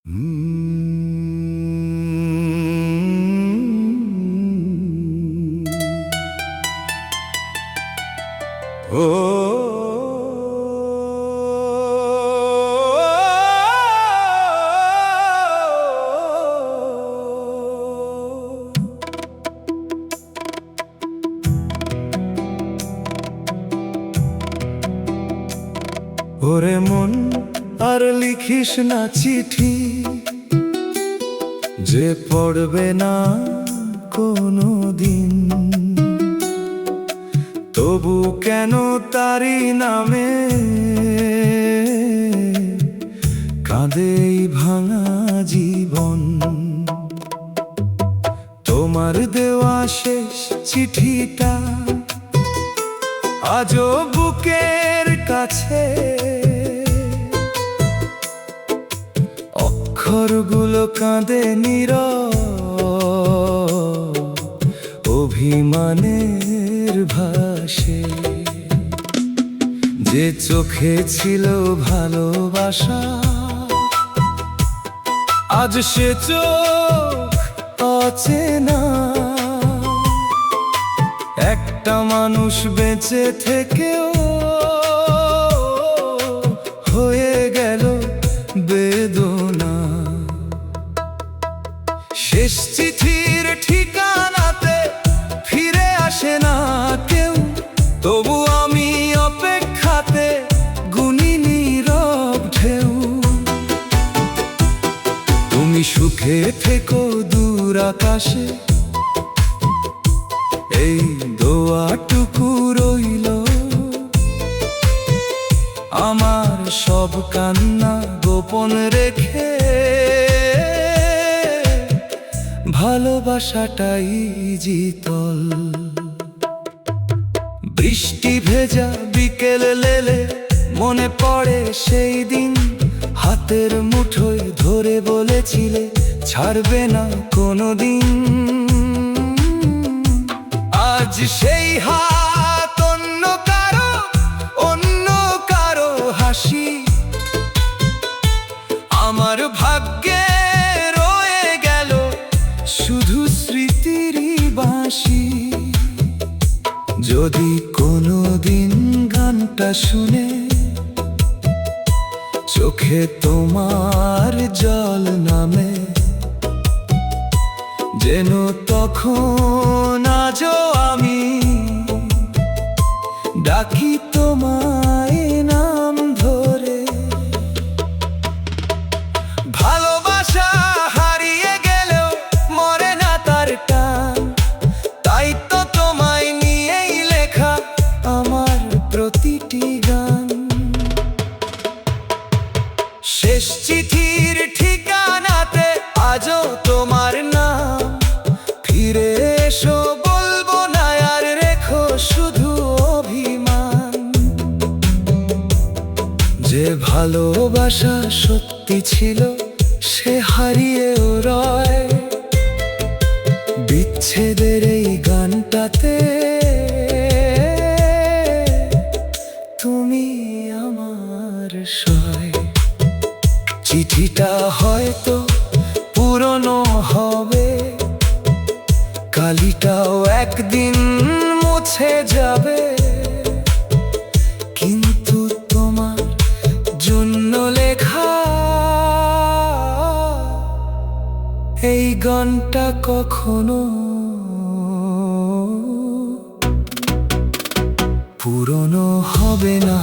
ওরে মন আর লিখিস না চিঠি, যে পড়বে না কোনো দিন। তবু কেন তারি নামে কাঁদে এই ভাঙা জীবন। তোমার দেওয়া শেষ চিঠিটা আজও বুকের কাছে, অক্ষরগুলো কাঁদে নীরব অভিমানের ভাষে। যে চোখে ছিল ভালোবাসা, আজ সে চোখ অচেনা। একটা মানুষ বেঁচে থেকেও হয়ে গেল বেদনা। শেষ চিঠির ঠিকানাতে ফিরে আসে না কেউ, তবু আমি অপেক্ষাতে গুনি নীরব ঢেউ। তুমি সুখে থেকো দূর আকাশে, এই দোয়াটুকু রইল। আমার সব কান্না গোপন রেখে ভালোবাসাটাই জিতল। বৃষ্টি ভেজা বিকেল লেলে মনে পড়ে সেই দিন, হাতের মুঠোয় ধরে বলেছিলে ছাড়বে না কোনোদিন। আজ সেই হাত অন্য কারো হাসি, আমার ভাগ্যে রয়ে গেল শুধু স্মৃতিরই বাঁশি। যদি কোনোদিন গানটা শুনে চোখে তোমার জল নামে, যেন তখন আজও আমি ডাকি তোমায় নাম ধরে। ভালোবাসা হারিয়ে গেলেও মরে না তার টান, তাই তো তোমায় নিয়েই লেখা আমার প্রতিটি গান। শেষ চিঠির ঠিকানাতে আজও তোমার নাম, ফিরে এসো বলবো না আর রেখো শুধু অভিমান। যে ভালোবাসা সত্যি ছিল সে হারিয়েও রয় বিচ্ছেদের এই গানটাতে। তুমি আমার সয়। চিঠিটা হয়তো পুরনো হবে, কালিটাও একদিন মুছে যাবে, কিন্তু তোমার জন্য লেখা এই গানটা কখনো পুরনো হবে না।